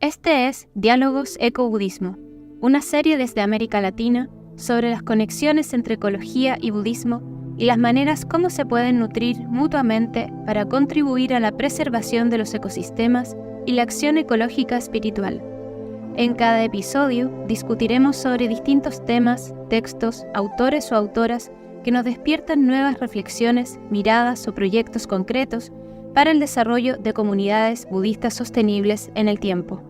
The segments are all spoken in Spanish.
Este es Diálogos Eco-Budismo, una serie desde América Latina sobre las conexiones entre ecología y budismo y las maneras como se pueden nutrir mutuamente para contribuir a la preservación de los ecosistemas y la acción ecológica espiritual. En cada episodio discutiremos sobre distintos temas, textos, autores o autoras que nos despiertan nuevas reflexiones, miradas o proyectos concretos para el desarrollo de comunidades budistas sostenibles en el tiempo.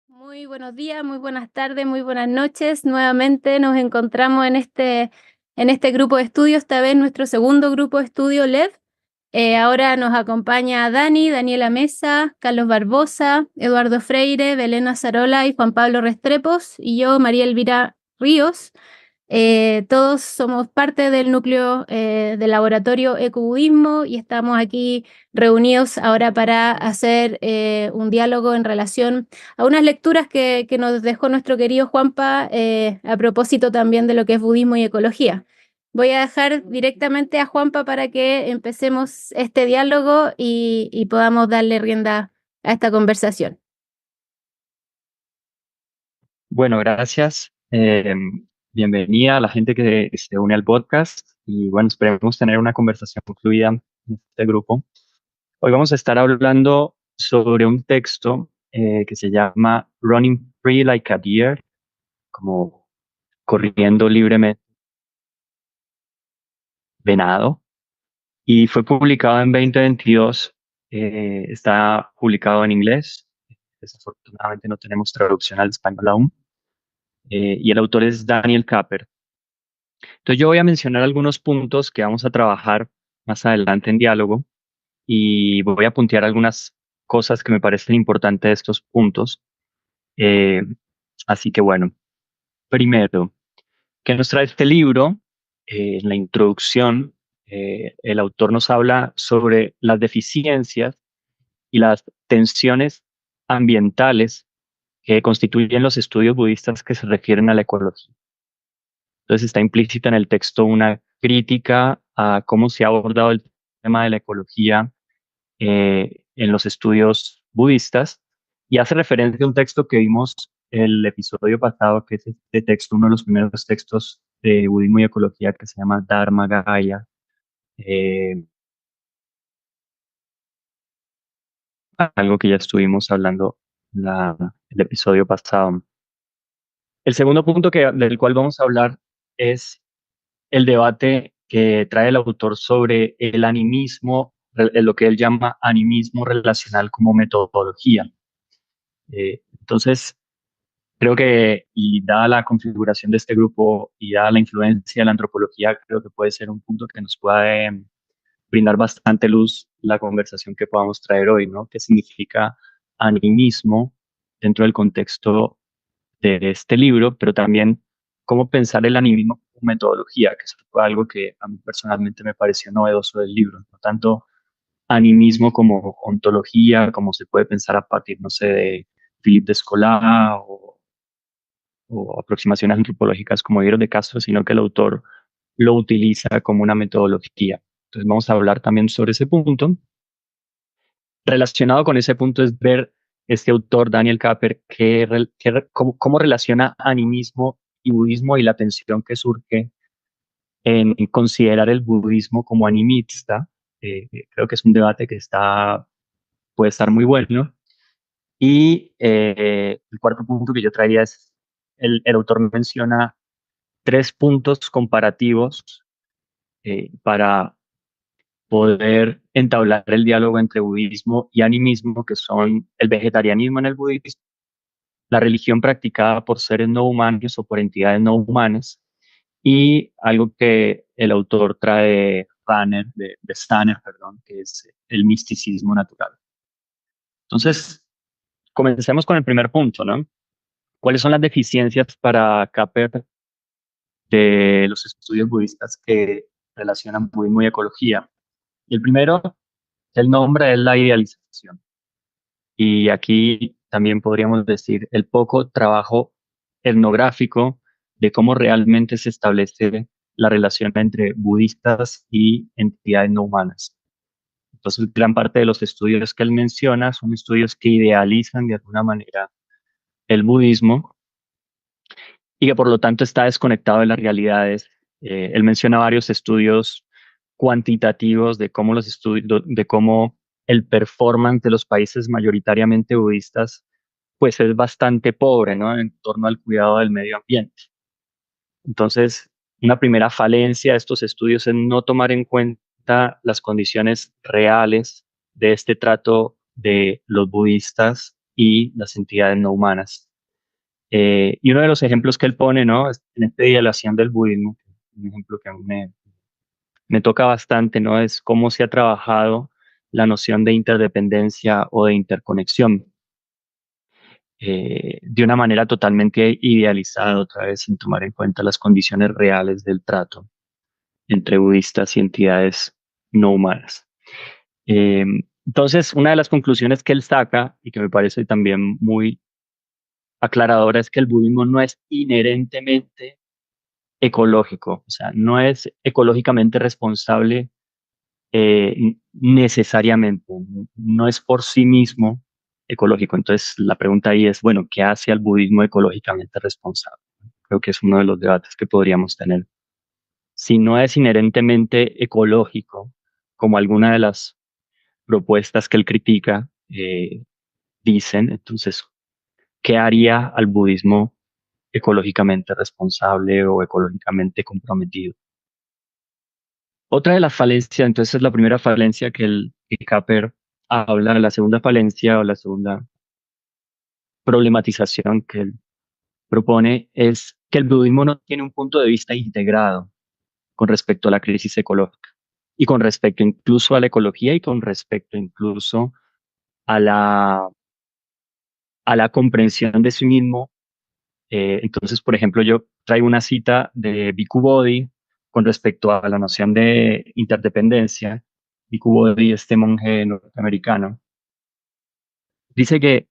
Muy buenos días, muy buenas tardes, muy buenas noches. Nuevamente nos encontramos en este grupo de estudio, esta vez nuestro segundo grupo de estudio LED. Ahora nos acompaña Daniela Mesa, Carlos Barbosa, Eduardo Freire, Belén Azarola y Juan Pablo Restrepos, y yo, María Elvira Ríos. Todos somos parte del núcleo del laboratorio Ecobudismo y estamos aquí reunidos ahora para hacer un diálogo en relación a unas lecturas que nos dejó nuestro querido Juanpa a propósito también de lo que es budismo y ecología. Voy a dejar directamente a Juanpa para que empecemos este diálogo y podamos darle rienda a esta conversación. Bueno, gracias. Bienvenida a la gente que se une al podcast y bueno, esperemos tener una conversación fluida en este grupo. Hoy vamos a estar hablando sobre un texto que se llama Running Free Like a Deer, como corriendo libremente, venado, y fue publicado en 2022. Está publicado en inglés. Desafortunadamente no tenemos traducción al español aún. Y el autor es Daniel Kapper. Entonces yo voy a mencionar algunos puntos que vamos a trabajar más adelante en diálogo y voy a puntear algunas cosas que me parecen importantes de estos puntos. Eh, Así que bueno, primero, ¿qué nos trae este libro? En la introducción, el autor nos habla sobre las deficiencias y las tensiones ambientales que constituyen los estudios budistas que se refieren a la ecología. Entonces está implícita en el texto una crítica a cómo se ha abordado el tema de la ecología en los estudios budistas y hace referencia a un texto que vimos el episodio pasado, que es este texto, uno de los primeros textos de budismo y ecología que se llama Dharma Gaya, algo que ya estuvimos hablando el episodio pasado. El segundo punto del cual vamos a hablar es el debate que trae el autor sobre el animismo, lo que él llama animismo relacional como metodología. Entonces, creo que, y dada la configuración de este grupo y dada la influencia de la antropología, creo que puede ser un punto que nos puede brindar bastante luz la conversación que podamos traer hoy, ¿no? ¿Qué significa animismo dentro del contexto de este libro, pero también cómo pensar el animismo como metodología, que eso fue algo que a mí personalmente me pareció novedoso del libro, no tanto animismo como ontología, como se puede pensar a partir, no sé, de Philippe Descola o aproximaciones antropológicas como Vivir de Castro, sino que el autor lo utiliza como una metodología. Entonces vamos a hablar también sobre ese punto. Relacionado con ese punto es ver este autor, Daniel Kapper, cómo relaciona animismo y budismo y la tensión que surge en considerar el budismo como animista. Creo que es un debate que puede estar muy bueno. Y el cuarto punto que yo traía es, el autor menciona tres puntos comparativos para poder entablar el diálogo entre budismo y animismo, que son el vegetarianismo en el budismo, la religión practicada por seres no humanos o por entidades no humanas, y algo que el autor trae de Stanner, perdón, que es el misticismo natural. Entonces, comencemos con el primer punto, ¿no? ¿Cuáles son las deficiencias para Kapper de los estudios budistas que relacionan budismo y ecología? Y el primero, el nombre es la idealización. Y aquí también podríamos decir el poco trabajo etnográfico de cómo realmente se establece la relación entre budistas y entidades no humanas. Entonces, gran parte de los estudios que él menciona son estudios que idealizan de alguna manera el budismo y que por lo tanto está desconectado de las realidades. Él menciona varios estudios cuantitativos de cómo de cómo el performance de los países mayoritariamente budistas pues es bastante pobre, ¿no? En torno al cuidado del medio ambiente. Entonces, una primera falencia de estos estudios es no tomar en cuenta las condiciones reales de este trato de los budistas y las entidades no humanas. Y uno de los ejemplos que él pone, ¿no? En esta idealización del budismo, un ejemplo que a mí me toca bastante, ¿no? Es cómo se ha trabajado la noción de interdependencia o de interconexión de una manera totalmente idealizada, otra vez sin tomar en cuenta las condiciones reales del trato entre budistas y entidades no humanas. Eh, entonces, una de las conclusiones que él saca y que me parece también muy aclaradora es que el budismo no es inherentemente ecológico, o sea, no es ecológicamente responsable necesariamente, no es por sí mismo ecológico. Entonces, la pregunta ahí es, bueno, ¿qué hace al budismo ecológicamente responsable? Creo que es uno de los debates que podríamos tener. Si no es inherentemente ecológico, como alguna de las propuestas que él critica dicen, entonces, ¿qué haría al budismo ecológicamente responsable o ecológicamente comprometido? Otra de las falencias, entonces es la primera falencia que Capper habla, la segunda falencia o la segunda problematización que él propone es que el budismo no tiene un punto de vista integrado con respecto a la crisis ecológica y con respecto incluso a la ecología y con respecto incluso a a la comprensión de sí mismo. Entonces, por ejemplo, yo traigo una cita de Bhikkhu Bodhi con respecto a la noción de interdependencia. Bhikkhu Bodhi, este monje norteamericano, dice que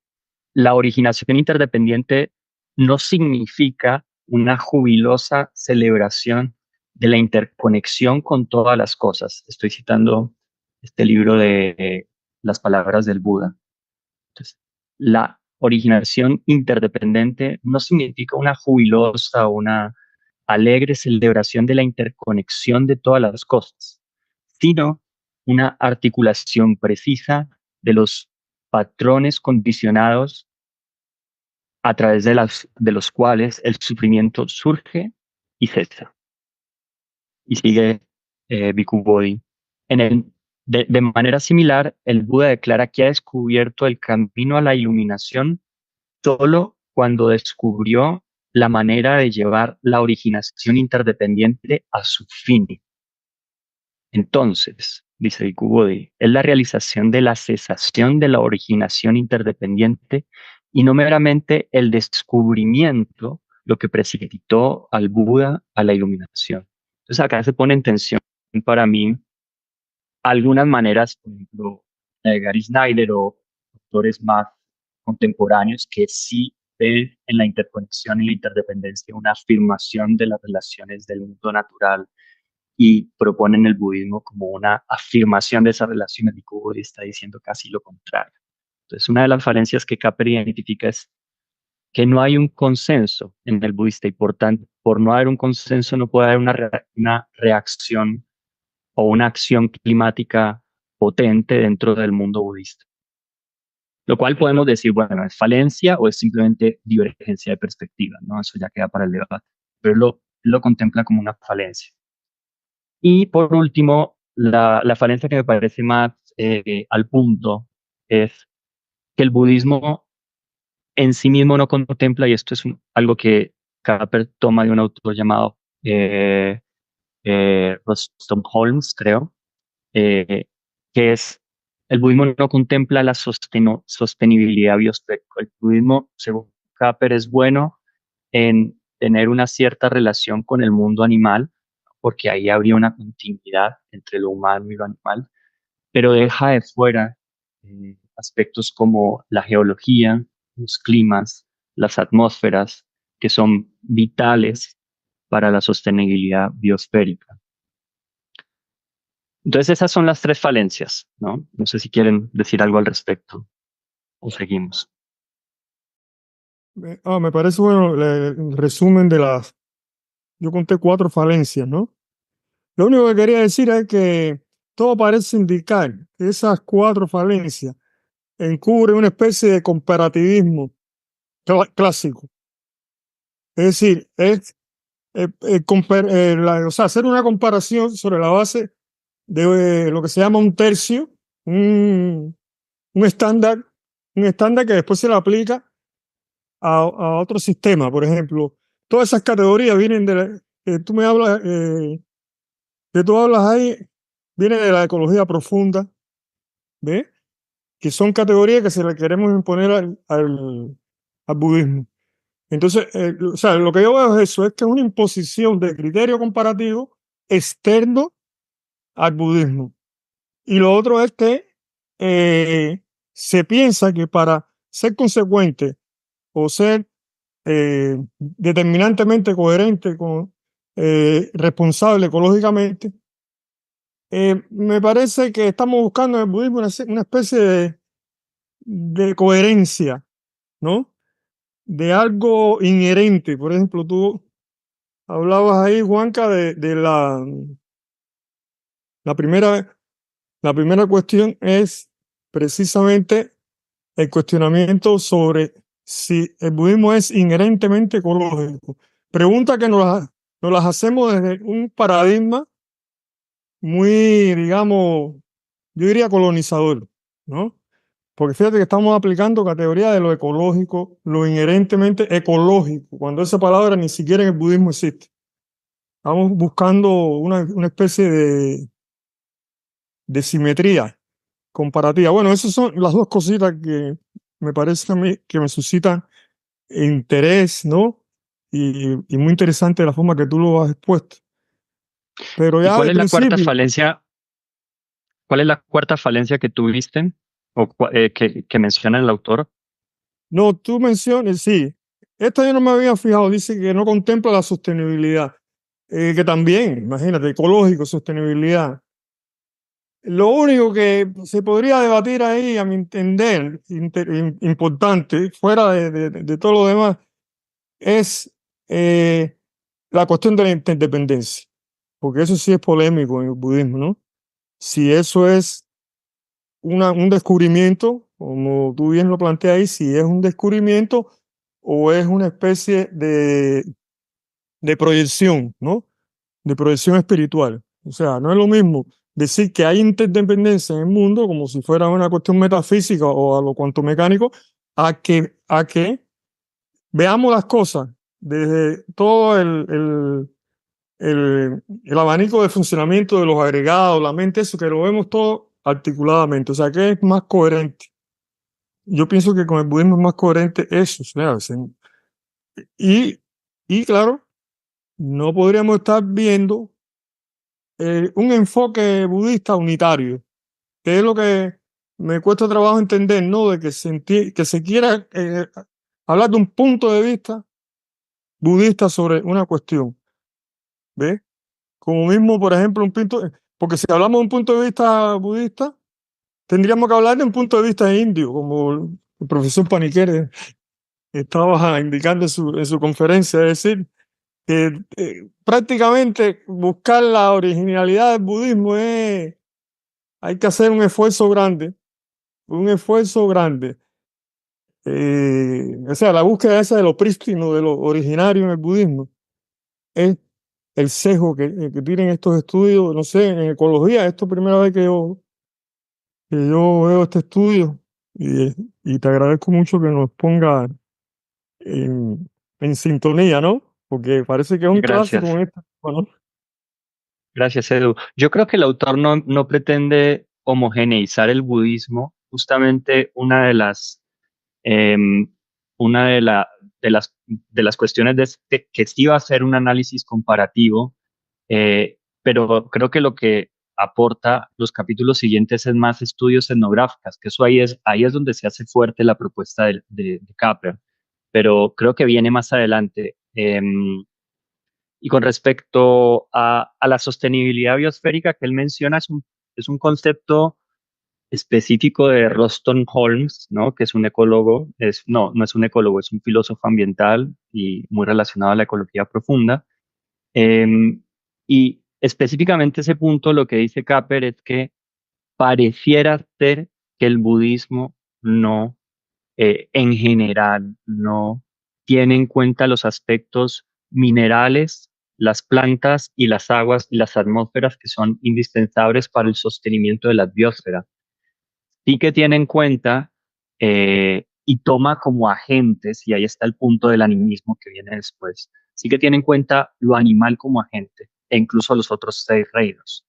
la originación interdependiente no significa una jubilosa celebración de la interconexión con todas las cosas. Estoy citando este libro de Las palabras del Buda. Entonces, la originación interdependiente no significa una jubilosa o una alegre celebración de la interconexión de todas las cosas, sino una articulación precisa de los patrones condicionados a través de los cuales el sufrimiento surge y cesa. Y sigue Bhikkhu Bodhi. De manera similar, el Buda declara que ha descubierto el camino a la iluminación solo cuando descubrió la manera de llevar la originación interdependiente a su fin. Entonces, dice Bhikkhu Bodhi, es la realización de la cesación de la originación interdependiente y no meramente el descubrimiento lo que precipitó al Buda a la iluminación. Entonces acá se pone en tensión para mí algunas maneras, por ejemplo, la de Gary Snyder o autores más contemporáneos que sí ven en la interconexión y la interdependencia una afirmación de las relaciones del mundo natural y proponen el budismo como una afirmación de esas relaciones. Y Kubo está diciendo casi lo contrario. Entonces, una de las falencias que Capri identifica es que no hay un consenso en el budista y por tanto, por no haber un consenso no puede haber una reacción o una acción climática potente dentro del mundo budista. Lo cual podemos decir, bueno, ¿es falencia o es simplemente divergencia de perspectiva? ¿No? Eso ya queda para el debate. Pero lo contempla como una falencia. Y por último, la falencia que me parece más al punto es que el budismo en sí mismo no contempla, y esto es algo que Capper toma de un autor llamado Rustum Holmes, creo, eh, que es el budismo no contempla la sostenibilidad biosférica. El budismo, según Capper, es bueno en tener una cierta relación con el mundo animal, porque ahí habría una continuidad entre lo humano y lo animal, pero deja de fuera aspectos como la geología, los climas, las atmósferas, que son vitales para la sostenibilidad biosférica. Entonces esas son las tres falencias, ¿no? No sé si quieren decir algo al respecto o seguimos. Me parece bueno el resumen de las... Yo conté 4 falencias, ¿no? Lo único que quería decir es que todo parece indicar que esas 4 falencias encubren una especie de comparativismo clásico. Es decir, o sea, hacer una comparación sobre la base de lo que se llama un tercio, un, un estándar, un estándar que después se le aplica a otro sistema. Por ejemplo, todas esas categorías vienen de tú me hablas, que tú hablas ahí, viene de la ecología profunda, ¿ves? Que son categorías que se le queremos imponer al budismo. Entonces, o sea, lo que yo veo es eso, es que es una imposición de criterio comparativo externo al budismo. Y lo otro es que se piensa que para ser consecuente o ser determinantemente coherente con responsable ecológicamente, me parece que estamos buscando en el budismo una especie de coherencia, ¿no? De algo inherente. Por ejemplo, tú hablabas ahí, Juanca, de la primera, la primera cuestión es precisamente el cuestionamiento sobre si el budismo es inherentemente ecológico. Pregunta que nos las hacemos desde un paradigma muy, digamos, yo diría colonizador, ¿no? Porque fíjate que estamos aplicando categorías de lo ecológico, lo inherentemente ecológico, cuando esa palabra ni siquiera en el budismo existe. Estamos buscando una especie de simetría comparativa. Bueno, esas son las dos cositas que me parece a mí que me suscitan interés, ¿no? Y muy interesante la forma que tú lo has expuesto. Pero ¿Y ya cuál de es la cuarta principio, falencia? ¿Cuál es la cuarta falencia que tuviste o que menciona el autor? no, tú mencionas, sí, esta yo no me había fijado, dice que no contempla la sostenibilidad, que también, imagínate, ecológico, sostenibilidad. Lo único que se podría debatir ahí, a mi entender, importante, fuera de todo lo demás, es la cuestión de la interdependencia, porque eso sí es polémico en el budismo, ¿no? Si eso es un descubrimiento, como tú bien lo planteas ahí, si es un descubrimiento o es una especie de proyección, ¿no? De proyección espiritual. O sea, no es lo mismo decir que hay interdependencia en el mundo como si fuera una cuestión metafísica o a lo cuanto mecánico, a que veamos las cosas desde todo el abanico de funcionamiento de los agregados, la mente, eso que lo vemos todo articuladamente. O sea, que es más coherente. Yo pienso que con el budismo es más coherente eso. O sea, y, y claro, no podríamos estar viendo un enfoque budista unitario, que es lo que me cuesta trabajo entender, ¿no? De que se quiera hablar de un punto de vista budista sobre una cuestión, ¿ves? Como mismo, por ejemplo, porque si hablamos de un punto de vista budista, tendríamos que hablar de un punto de vista indio, como el profesor Paniquer estaba indicando en su conferencia, es decir, que prácticamente buscar la originalidad del budismo hay que hacer un esfuerzo grande. O sea, la búsqueda esa de lo prístino, de lo originario en el budismo, es el sesgo que tienen estos estudios, no sé, en ecología, esto es la primera vez que yo veo este estudio y, y te agradezco mucho que nos ponga en sintonía, ¿no? Porque parece que es un clásico Gracias. en esta, bueno, Gracias, Edu. Yo creo que el autor no pretende homogeneizar el budismo. Justamente em, una de las cuestiones de que sí va a ser un análisis comparativo, pero creo que lo que aporta los capítulos siguientes es más estudios etnográficos, que eso ahí es donde se hace fuerte la propuesta de Capra, pero creo que viene más adelante. Y con respecto a la sostenibilidad biosférica que él menciona, es un concepto específico de Ruston Holmes, ¿no? Que es un ecólogo, no es un ecólogo, es un filósofo ambiental y muy relacionado a la ecología profunda. Y específicamente ese punto, lo que dice Capper es que pareciera ser que el budismo no, en general, no tiene en cuenta los aspectos minerales, las plantas y las aguas y las atmósferas que son indispensables para el sostenimiento de la biosfera. Sí que tiene en cuenta y toma como agentes, y ahí está el punto del animismo que viene después, sí que tiene en cuenta lo animal como agente e incluso los otros 6 reinos.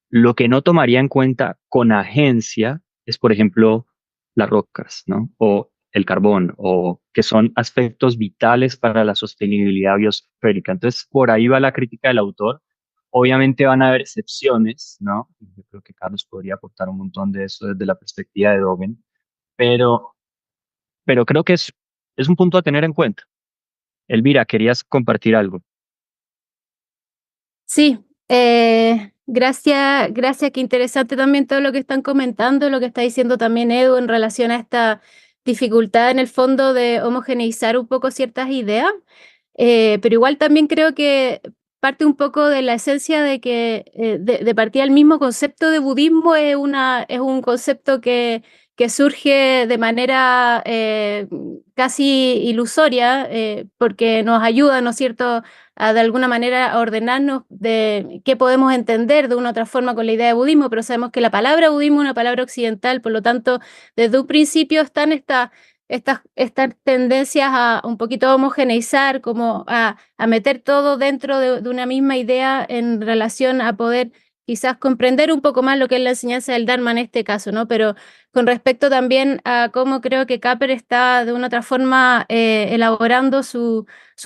Lo que no tomaría en cuenta con agencia es, por ejemplo, las rocas, ¿no? O el carbón, o que son aspectos vitales para la sostenibilidad biosférica. Entonces, por ahí va la crítica del autor. Obviamente van a haber excepciones, ¿no? Yo creo que Carlos podría aportar un montón de eso desde la perspectiva de Dogen, pero, pero creo que es un punto a tener en cuenta. Elvira, querías compartir algo. Sí, gracias, qué interesante también todo lo que están comentando, lo que está diciendo también Edu en relación a esta dificultad en el fondo de homogeneizar un poco ciertas ideas. Pero igual también creo que parte un poco de la esencia de que de partida el mismo concepto de budismo es un concepto que surge de manera casi ilusoria, porque nos ayuda, ¿no es cierto?, a de alguna manera a ordenarnos de qué podemos entender de una u otra forma con la idea de budismo, pero sabemos que la palabra budismo es una palabra occidental, por lo tanto, desde un principio están estas tendencias a un poquito homogeneizar, como a meter todo dentro de una misma idea en relación a poder quizás comprender un poco más lo que es la enseñanza del Dharma en este caso, ¿no? Pero con respecto también a cómo creo que Capper está de una otra forma elaborando su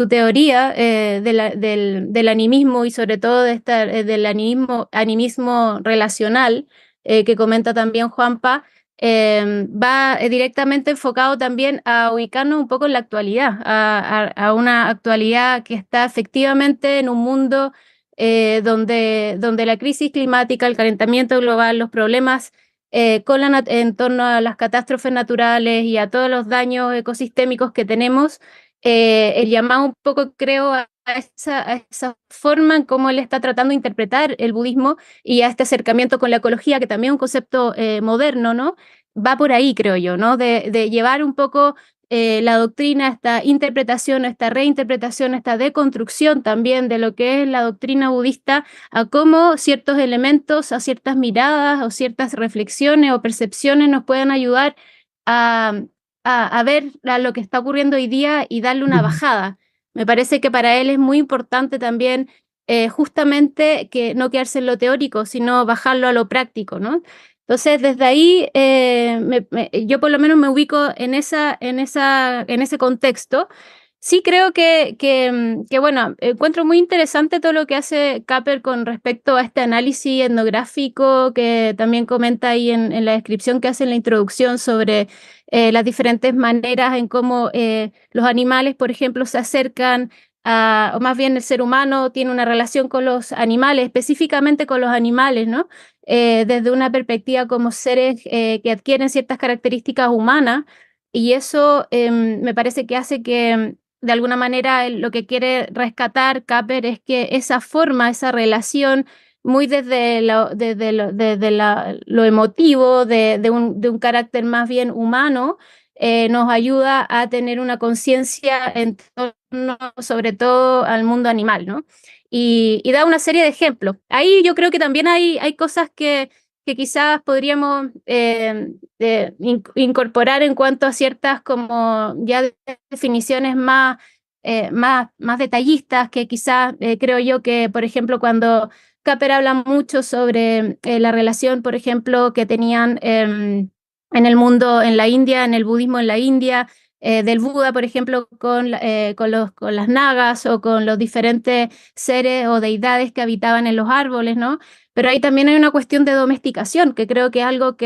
teoría del animismo y sobre todo del animismo relacional que comenta también Juanpa, va directamente enfocado también a ubicarnos un poco en la actualidad, a una actualidad que está efectivamente en un mundo donde la crisis climática, el calentamiento global, los problemas en torno a las catástrofes naturales y a todos los daños ecosistémicos que tenemos, el llamado un poco, creo, a esa forma en cómo él está tratando de interpretar el budismo y a este acercamiento con la ecología, que también es un concepto moderno, ¿no? Va por ahí, creo yo, ¿no? De llevar un poco la doctrina, esta interpretación, esta reinterpretación, esta deconstrucción también de lo que es la doctrina budista, a cómo ciertos elementos, a ciertas miradas o ciertas reflexiones o percepciones nos pueden ayudar a, a ver lo que está ocurriendo hoy día y darle una bajada. Me parece que para él es muy importante también justamente que no quedarse en lo teórico, sino bajarlo a lo práctico, ¿no? Entonces, desde ahí, yo por lo menos me ubico en ese contexto. Sí creo que, bueno, encuentro muy interesante todo lo que hace Capper con respecto a este análisis etnográfico que también comenta ahí en la descripción que hace en la introducción sobre las diferentes maneras en cómo los animales, por ejemplo, se acercan o más bien el ser humano tiene una relación con los animales, específicamente con los animales, ¿no? Desde una perspectiva como seres que adquieren ciertas características humanas, y eso me parece que hace que de alguna manera lo que quiere rescatar Capper es que esa forma, esa relación, muy desde lo emotivo, de un carácter más bien humano, nos ayuda a tener una conciencia en torno sobre todo al mundo animal, ¿no? Y da una serie de ejemplos. Ahí yo creo que también hay cosas que quizás podríamos incorporar en cuanto a ciertas como ya definiciones más detallistas, que quizás creo yo que, por ejemplo, cuando Capper habla mucho sobre la relación, por ejemplo, que tenían en el mundo, en la India, en el budismo en la India, del Buda, por ejemplo, con las nagas o con los diferentes seres o deidades que habitaban en los árboles, ¿no? Pero ahí también hay una cuestión de domesticación, que creo que es algo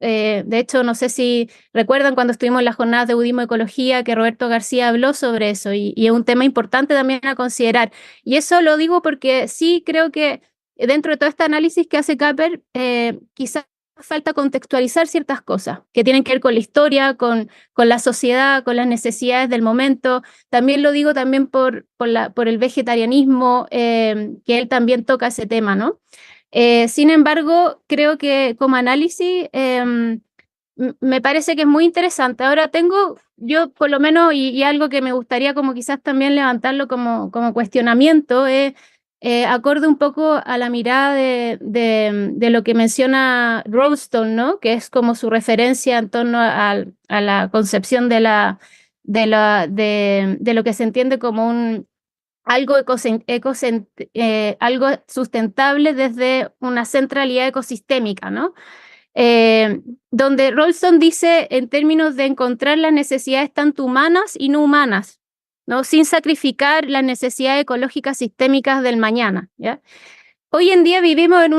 De hecho, no sé si recuerdan cuando estuvimos en las jornadas de budismo ecología que Roberto García habló sobre eso y es un tema importante también a considerar. Y eso lo digo porque sí creo que dentro de todo este análisis que hace Capper, quizás falta contextualizar ciertas cosas que tienen que ver con la historia, con la sociedad, con las necesidades del momento. También lo digo también por el vegetarianismo, que él también toca ese tema, ¿no? Sin embargo, creo que como análisis me parece que es muy interesante. Ahora yo por lo menos, y algo que me gustaría como quizás también levantarlo como cuestionamiento, es acorde un poco a la mirada de lo que menciona Rollston, ¿no? Que es como su referencia en torno a la concepción de lo que se entiende como algo, algo sustentable desde una centralidad ecosistémica, ¿no? Donde Rolston dice en términos de encontrar las necesidades tanto humanas y no humanas, ¿no? Sin sacrificar las necesidades ecológicas sistémicas del mañana, ¿ya? Hoy en día vivimos en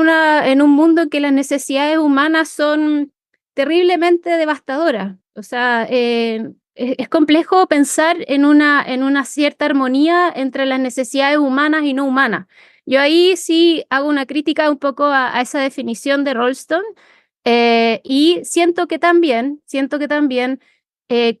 un mundo en que las necesidades humanas son terriblemente devastadoras. O sea, es complejo pensar en una cierta armonía entre las necesidades humanas y no humanas. Yo ahí sí hago una crítica un poco a esa definición de Rolston, y siento que también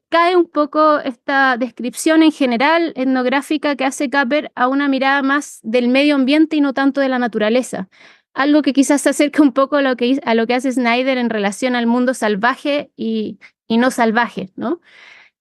cae un poco esta descripción en general etnográfica que hace Capper a una mirada más del medio ambiente y no tanto de la naturaleza. Algo que quizás se acerca un poco a lo que hace Snyder en relación al mundo salvaje y no salvaje, ¿no?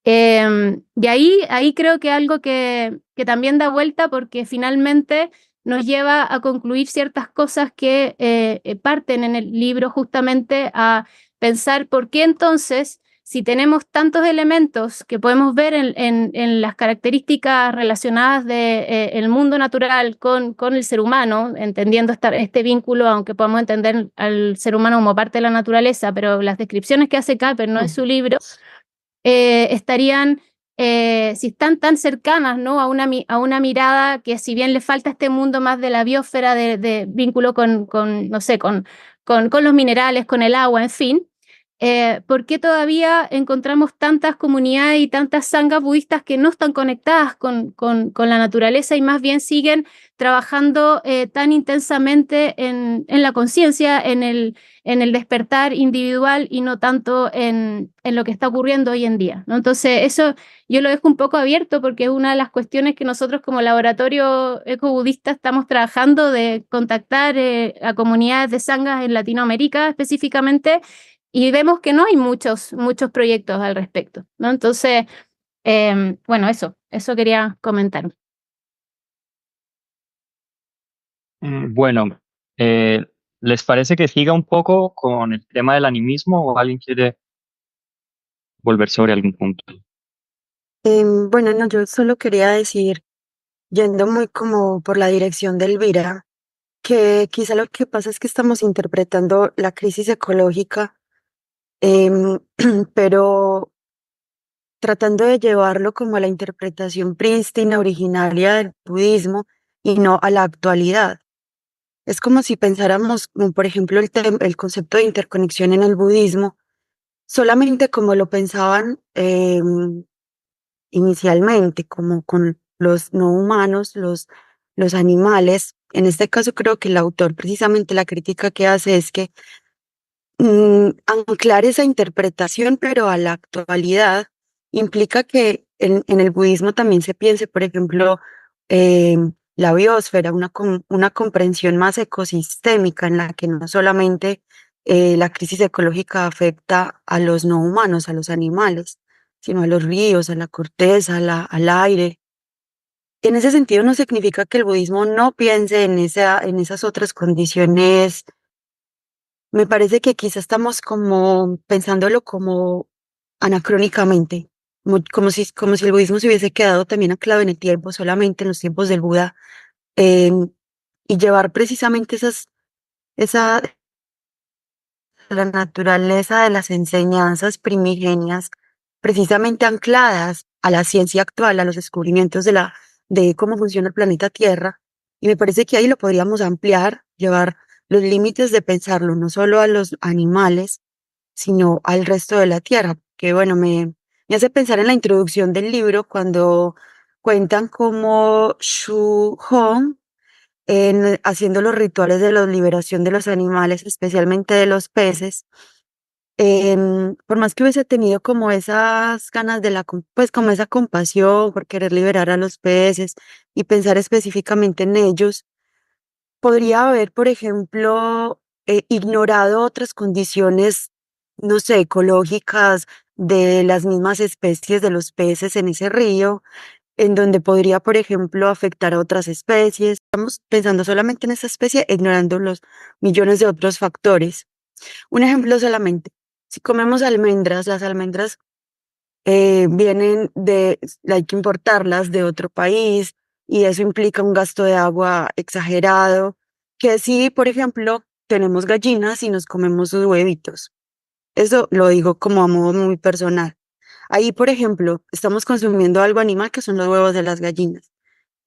Y ahí creo que algo que también da vuelta porque finalmente nos lleva a concluir ciertas cosas que parten en el libro justamente a pensar por qué entonces, si tenemos tantos elementos que podemos ver en las características relacionadas del mundo natural con el ser humano, entendiendo este vínculo, aunque podamos entender al ser humano como parte de la naturaleza, pero las descripciones que hace Capper, ¿no? En su libro, estarían, si están tan cercanas, ¿no? A una mirada que si bien le falta este mundo más de la biosfera, de vínculo no sé, con los minerales, con el agua, en fin, ¿por qué todavía encontramos tantas comunidades y tantas sanghas budistas que no están conectadas con la naturaleza y más bien siguen trabajando tan intensamente en la conciencia, en el despertar individual y no tanto en lo que está ocurriendo hoy en día, ¿no? Entonces, eso yo lo dejo un poco abierto porque es una de las cuestiones que nosotros como laboratorio ecobudista estamos trabajando de contactar a comunidades de sanghas en Latinoamérica específicamente y vemos que no hay muchos proyectos al respecto, ¿no? Entonces, bueno, eso quería comentar. Bueno, ¿les parece que siga un poco con el tema del animismo o alguien quiere volver sobre algún punto? Bueno, no, yo solo quería decir, yendo muy como por la dirección de Elvira, que quizá lo que pasa es que estamos interpretando la crisis ecológica, em, pero tratando de llevarlo como a la interpretación prístina, originaria del budismo y no a la actualidad. Es como si pensáramos, como por ejemplo, el concepto de interconexión en el budismo, solamente como lo pensaban inicialmente, como con los no humanos, los animales. En este caso creo que el autor precisamente la crítica que hace es que anclar esa interpretación, pero a la actualidad, implica que en el budismo también se piense, por ejemplo, la biosfera, una comprensión más ecosistémica en la que no solamente la crisis ecológica afecta a los no humanos, a los animales, sino a los ríos, a la corteza, al aire. En ese sentido no significa que el budismo no piense en esas otras condiciones. Me parece que quizá estamos como pensándolo como anacrónicamente, como si el budismo se hubiese quedado también anclado en el tiempo, solamente en los tiempos del Buda, em, y llevar precisamente esa, la naturaleza de las enseñanzas primigenias, precisamente ancladas a la ciencia actual, a los descubrimientos de cómo funciona el planeta Tierra. Y me parece que ahí lo podríamos ampliar, llevar los límites de pensarlo no solo a los animales, sino al resto de la Tierra. Que bueno, me hace pensar en la introducción del libro cuando cuentan cómo Shu Hong, haciendo los rituales de la liberación de los animales, especialmente de los peces, por más que hubiese tenido como esas ganas de pues como esa compasión por querer liberar a los peces y pensar específicamente en ellos, podría haber, por ejemplo, ignorado otras condiciones, no sé, ecológicas de las mismas especies de los peces en ese río, en donde podría, por ejemplo, afectar a otras especies. Estamos pensando solamente en esa especie, ignorando los millones de otros factores. Un ejemplo solamente. Si comemos almendras, las almendras hay que importarlas de otro país y eso implica un gasto de agua exagerado, que si, por ejemplo, tenemos gallinas y nos comemos sus huevitos. Eso lo digo como a modo muy personal. Ahí, por ejemplo, estamos consumiendo algo animal que son los huevos de las gallinas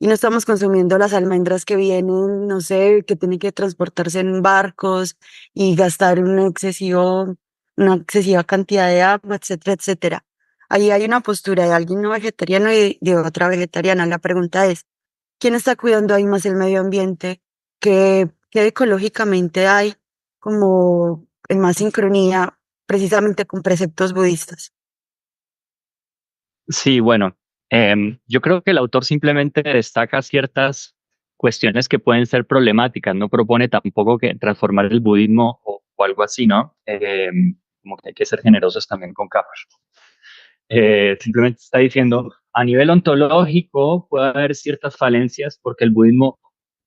y no estamos consumiendo las almendras que vienen, no sé, que tienen que transportarse en barcos y gastar una excesiva cantidad de agua, etcétera, etcétera. Ahí hay una postura de alguien no vegetariano y de otra vegetariana. La pregunta es, ¿quién está cuidando ahí más el medio ambiente? ¿Qué ecológicamente hay como en más sincronía precisamente con preceptos budistas? Sí, bueno, yo creo que el autor simplemente destaca ciertas cuestiones que pueden ser problemáticas, no propone tampoco que transformar el budismo o algo así, ¿no? Como que hay que ser generosos también con capas. Simplemente está diciendo, a nivel ontológico puede haber ciertas falencias porque el budismo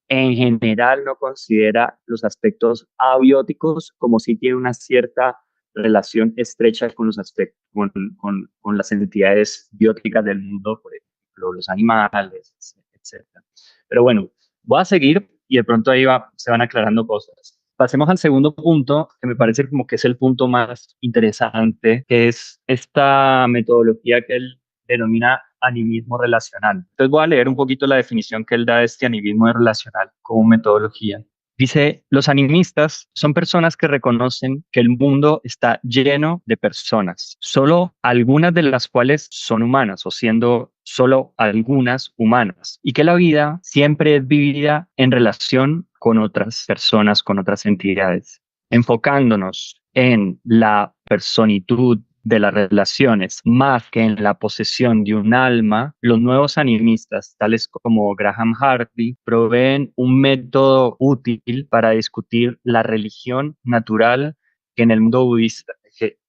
en general no considera los aspectos abióticos como si tiene una cierta relación estrecha con los aspectos, con las entidades bióticas del mundo, por ejemplo, los animales, etcétera. Pero bueno, voy a seguir y de pronto ahí se van aclarando cosas. Pasemos al segundo punto, que me parece como que es el punto más interesante, que es esta metodología que él denomina animismo relacional. Entonces voy a leer un poquito la definición que él da de este animismo relacional como metodología. Dice, los animistas son personas que reconocen que el mundo está lleno de personas, solo algunas de las cuales son humanas o siendo solo algunas humanas, y que la vida siempre es vivida en relación con otras personas, con otras entidades, enfocándonos en la personitud de las relaciones más que en la posesión de un alma, los nuevos animistas, tales como Graham Hardy, proveen un método útil para discutir la religión natural que en el mundo budista,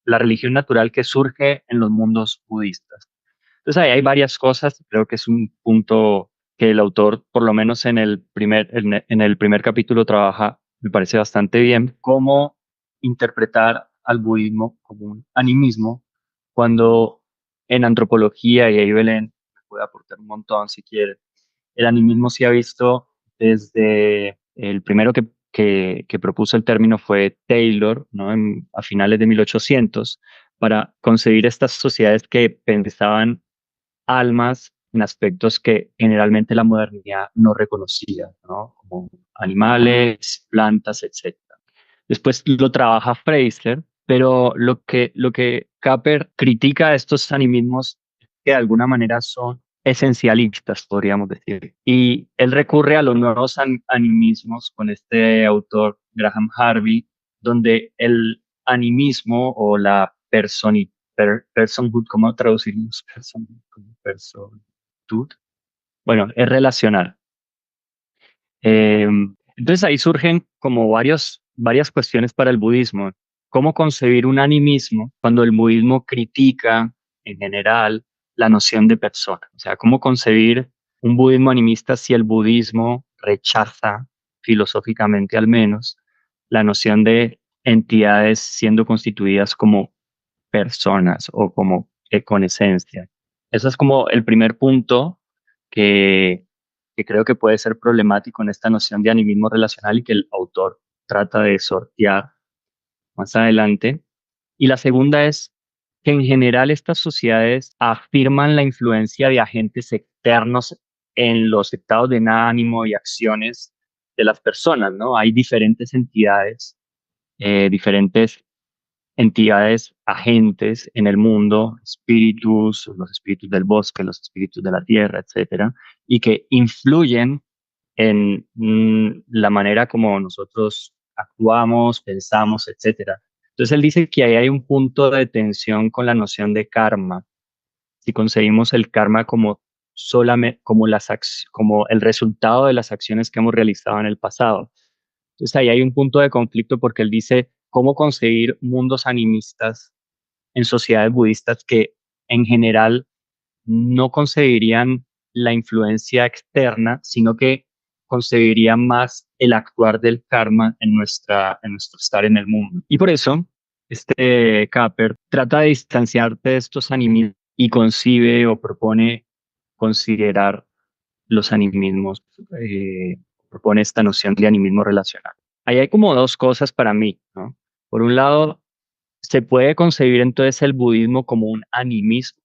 la religión natural que surge en los mundos budistas. Entonces ahí hay varias cosas, creo que es un punto que el autor, por lo menos en el primer capítulo, trabaja, me parece bastante bien, cómo interpretar al budismo como un animismo, cuando en antropología, y ahí Belén me puede aportar un montón si quiere, el animismo se ha visto desde el primero que propuso el término fue Taylor, ¿no? A finales de 1800, para concebir estas sociedades que pensaban almas en aspectos que generalmente la modernidad no reconocía, ¿no? Como animales, plantas, etc. Después lo trabaja Fraser, pero lo que Capper critica a estos animismos es que de alguna manera son esencialistas, podríamos decir. Y él recurre a los nuevos animismos con este autor, Graham Harvey, donde el animismo o la personhood, ¿cómo traducimos personhood como personhood? Bueno, es relacional. Eh, entonces ahí surgen como varias cuestiones para el budismo. ¿Cómo concebir un animismo cuando el budismo critica en general la noción de persona? O sea, ¿cómo concebir un budismo animista si el budismo rechaza, filosóficamente al menos, la noción de entidades siendo constituidas como personas o como con esencia? Eso es como el primer punto que creo que puede ser problemático en esta noción de animismo relacional y que el autor trata de sortear más adelante. Y la segunda es que en general estas sociedades afirman la influencia de agentes externos en los estados de ánimo y acciones de las personas, ¿no? Hay diferentes entidades, diferentes entidades agentes en el mundo, espíritus, los espíritus del bosque, los espíritus de la tierra, etcétera, y que influyen en la manera como nosotros actuamos, pensamos, etcétera. Entonces él dice que ahí hay un punto de tensión con la noción de karma. Si concebimos el karma como solamente como el resultado de las acciones que hemos realizado en el pasado. Entonces ahí hay un punto de conflicto porque él dice cómo concebir mundos animistas en sociedades budistas que en general no concebirían la influencia externa, sino que concebirían más el actuar del karma en nuestro estar en el mundo. Y por eso, este Capper trata de distanciarte de estos animismos y concibe o propone considerar los animismos, propone esta noción de animismo relacional. Ahí hay como dos cosas para mí, ¿no? Por un lado, se puede concebir entonces el budismo como un animismo.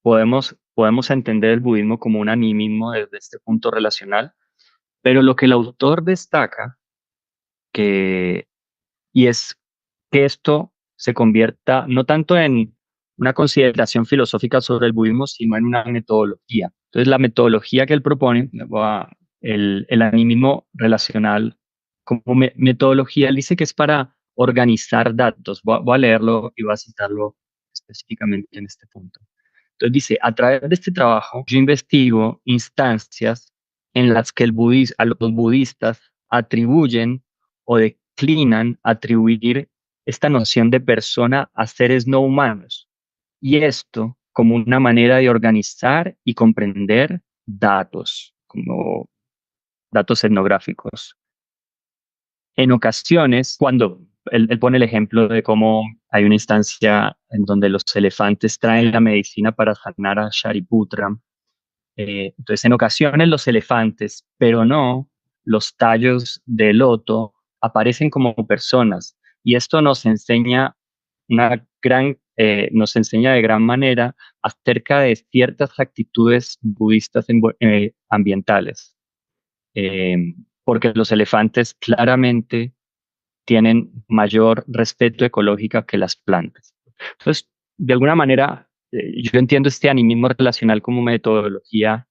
Podemos entender el budismo como un animismo desde este punto relacional, pero lo que el autor destaca, que, y es que esto se convierta no tanto en una consideración filosófica sobre el budismo, sino en una metodología. Entonces, la metodología que él propone, el animismo relacional, como metodología, él dice que es para organizar datos. Voy a leerlo y voy a citarlo específicamente en este punto. Entonces dice, a través de este trabajo, yo investigo instancias en las que a los budistas atribuyen o declinan atribuir esta noción de persona a seres no humanos. Y esto como una manera de organizar y comprender datos, como datos etnográficos. En ocasiones, cuando él pone el ejemplo de cómo hay una instancia en donde los elefantes traen la medicina para sanar a Shariputra. Entonces, en ocasiones los elefantes, pero no los tallos de loto, aparecen como personas. Y esto nos enseña de gran manera acerca de ciertas actitudes budistas ambientales. Porque los elefantes claramente tienen mayor respeto ecológico que las plantas. Entonces, de alguna manera, yo entiendo este animismo relacional como metodología,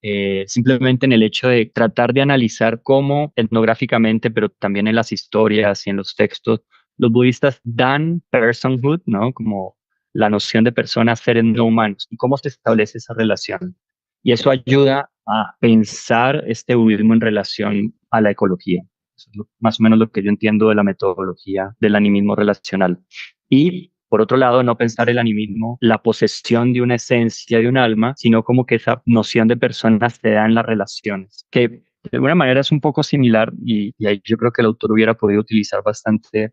simplemente en el hecho de tratar de analizar cómo etnográficamente, pero también en las historias y en los textos, los budistas dan personhood, ¿no? Como la noción de personas, seres no humanos, y cómo se establece esa relación. Y eso ayuda a pensar este budismo en relación a la ecología. Eso es más o menos lo que yo entiendo de la metodología del animismo relacional. Y por otro lado, no pensar el animismo, la posesión de una esencia, de un alma, sino como que esa noción de personas se da en las relaciones, que de alguna manera es un poco similar y ahí yo creo que el autor hubiera podido utilizar bastante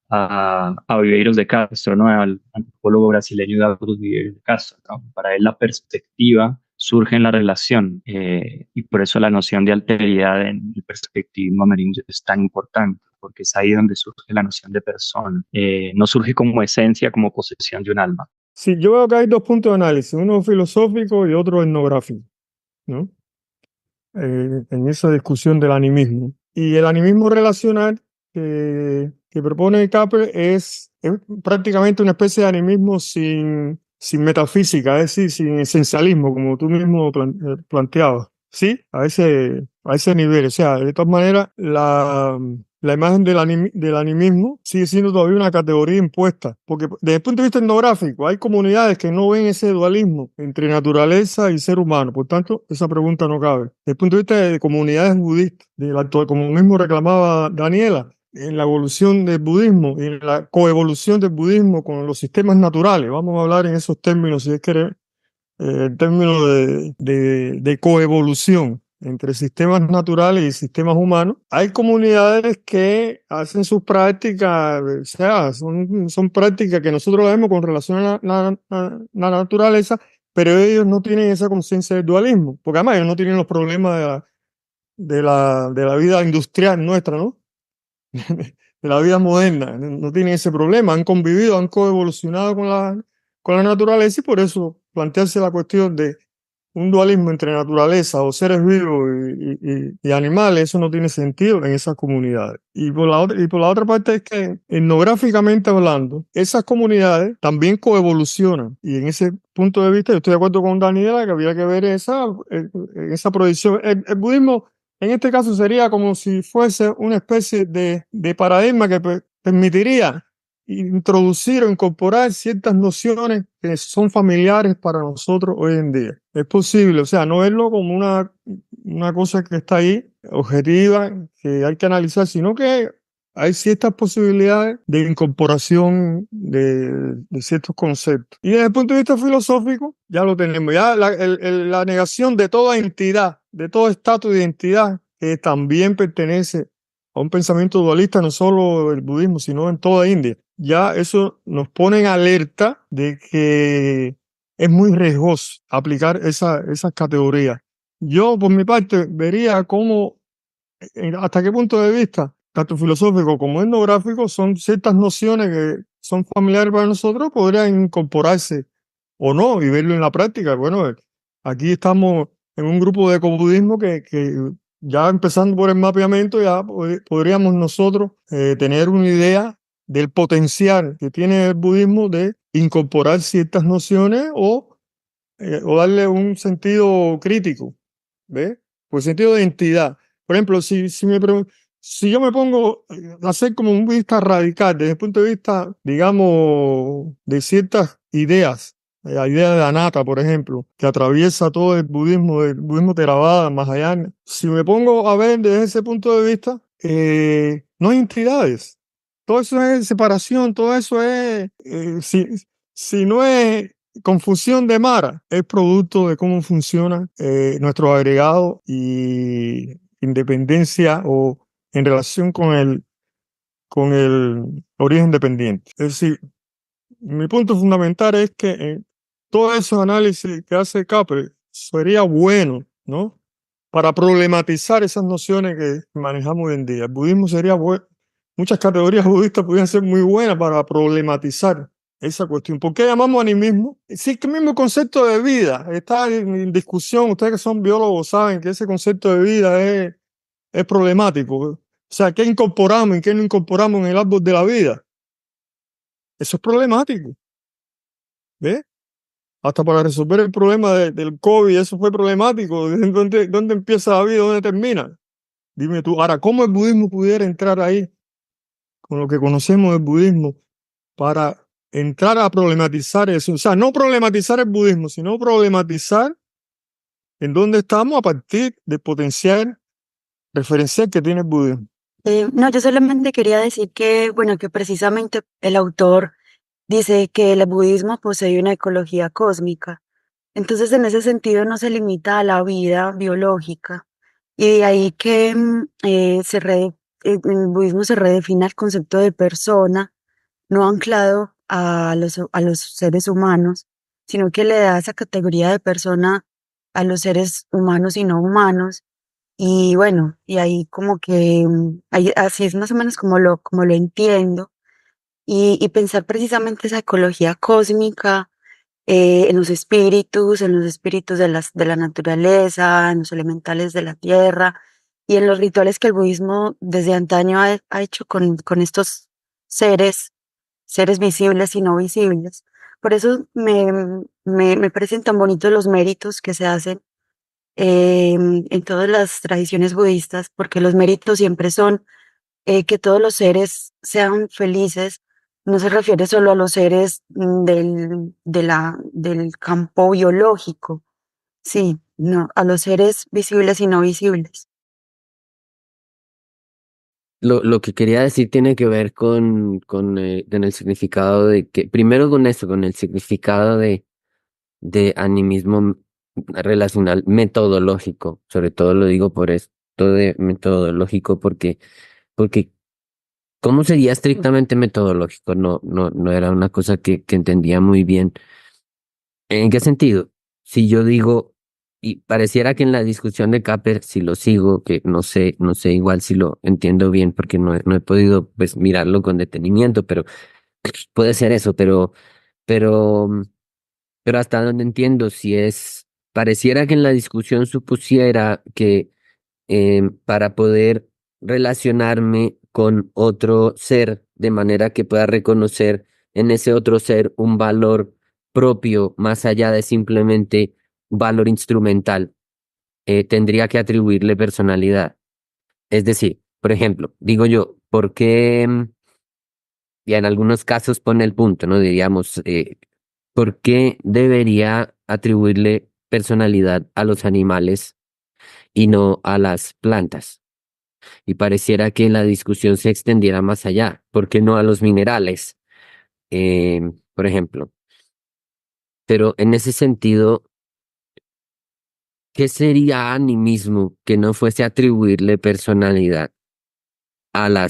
a Viveiros de Castro, ¿no? Al antropólogo brasileño Douglas Viveiros de Castro, ¿no? Para él la perspectiva surge en la relación y por eso la noción de alteridad en el perspectivismo amerindio es tan importante, porque es ahí donde surge la noción de persona. No surge como esencia, como posesión de un alma. Sí, yo veo que hay dos puntos de análisis, uno filosófico y otro etnográfico, ¿no? En esa discusión del animismo. Y el animismo relacional que propone Capper es prácticamente una especie de animismo sin metafísica, es decir, sin esencialismo, como tú mismo planteabas, ¿sí? A ese nivel. O sea, de todas maneras, la imagen del animismo sigue siendo todavía una categoría impuesta, porque desde el punto de vista etnográfico hay comunidades que no ven ese dualismo entre naturaleza y ser humano, por tanto esa pregunta no cabe. Desde el punto de vista de comunidades budistas, como mismo reclamaba Daniela, en la evolución del budismo y en la coevolución del budismo con los sistemas naturales, vamos a hablar en esos términos si es que en términos de coevolución entre sistemas naturales y sistemas humanos. Hay comunidades que hacen sus prácticas, o sea, son prácticas que nosotros las vemos con relación a la naturaleza, pero ellos no tienen esa conciencia del dualismo, porque además ellos no tienen los problemas de la vida industrial nuestra, ¿no? De la vida moderna, no tienen ese problema, han convivido, han coevolucionado con la naturaleza y por eso plantearse la cuestión de un dualismo entre naturaleza o seres vivos y animales, eso no tiene sentido en esas comunidades. Y por la otra parte es que, etnográficamente hablando, esas comunidades también coevolucionan. Y en ese punto de vista, yo estoy de acuerdo con Daniela que había que ver esa proyección. El budismo, en este caso, sería como si fuese una especie de paradigma que permitiría introducir o incorporar ciertas nociones que son familiares para nosotros hoy en día. Es posible, o sea, no verlo como una cosa que está ahí, objetiva, que hay que analizar, sino que hay ciertas posibilidades de incorporación de ciertos conceptos. Y desde el punto de vista filosófico, ya lo tenemos. Ya la negación de toda entidad, de todo estatus de identidad, que también pertenece a un pensamiento dualista, no solo el budismo, sino en toda India. Ya eso nos pone en alerta de que es muy riesgoso aplicar esas categorías. Yo, por mi parte, vería cómo, hasta qué punto de vista, tanto filosófico como etnográfico, son ciertas nociones que son familiares para nosotros, podrían incorporarse o no y verlo en la práctica. Bueno, aquí estamos en un grupo de ecobudismo que ya empezando por el mapeamiento, ya podríamos nosotros tener una idea del potencial que tiene el budismo de incorporar ciertas nociones o darle un sentido crítico, ¿ves? Por sentido de identidad. Por ejemplo, si yo me pongo a hacer como un budista radical desde el punto de vista, digamos, de ciertas ideas, la idea de Anatta, por ejemplo, que atraviesa todo el budismo Theravada, Mahayana. Si me pongo a ver desde ese punto de vista, no hay entidades. Todo eso es separación, todo eso es, si no es confusión de Mara, es producto de cómo funciona nuestro agregado y independencia o en relación con el origen dependiente. Es decir, mi punto fundamental es que todos esos análisis que hace Capre sería bueno, ¿no? Para problematizar esas nociones que manejamos hoy en día. El budismo sería bueno. Muchas categorías budistas podrían ser muy buenas para problematizar esa cuestión. ¿Por qué llamamos animismo? Sí, que el mismo concepto de vida está en discusión. Ustedes que son biólogos saben que ese concepto de vida es problemático. O sea, ¿qué incorporamos y qué no incorporamos en el árbol de la vida? Eso es problemático. ¿Ves? Hasta para resolver el problema del COVID, eso fue problemático. ¿Dónde empieza la vida? ¿Dónde termina? Dime tú. Ahora, ¿cómo el budismo pudiera entrar ahí con lo que conocemos del budismo para entrar a problematizar eso? O sea, no problematizar el budismo, sino problematizar en dónde estamos a partir del potencial referencial que tiene el budismo. No, yo solamente quería decir que, bueno, que precisamente el autor dice que el budismo posee una ecología cósmica. Entonces, en ese sentido, no se limita a la vida biológica. Y de ahí que en el budismo se redefine el concepto de persona, no anclado a los seres humanos, sino que le da esa categoría de persona a los seres humanos y no humanos. Y bueno, y ahí como que, así es más o menos como lo entiendo. Y pensar precisamente esa ecología cósmica en los espíritus de la naturaleza, en los elementales de la tierra y en los rituales que el budismo desde antaño ha hecho con estos seres visibles y no visibles. Por eso me parecen tan bonitos los méritos que se hacen en todas las tradiciones budistas, porque los méritos siempre son que todos los seres sean felices. No se refiere solo a los seres del campo biológico, sí, no, a los seres visibles y no visibles. Lo que quería decir tiene que ver en el significado de que, primero con esto, con el significado de animismo relacional metodológico. Sobre todo lo digo por esto de metodológico, porque ¿cómo sería estrictamente metodológico? No era una cosa que entendía muy bien. ¿En qué sentido? Si yo digo, y pareciera que en la discusión de Capper, si lo sigo, que no sé igual si lo entiendo bien, porque no he podido pues mirarlo con detenimiento, pero puede ser eso, pero, pero hasta donde entiendo, si es pareciera que en la discusión supusiera que para poder relacionarme con otro ser de manera que pueda reconocer en ese otro ser un valor propio más allá de simplemente valor instrumental, tendría que atribuirle personalidad. Es decir, por ejemplo, digo yo, ¿por qué? Y en algunos casos pone el punto, ¿no? Diríamos, ¿por qué debería atribuirle personalidad a los animales y no a las plantas? Y pareciera que la discusión se extendiera más allá. ¿Por qué no a los minerales? Por ejemplo. Pero en ese sentido, ¿qué sería animismo que no fuese atribuirle personalidad a a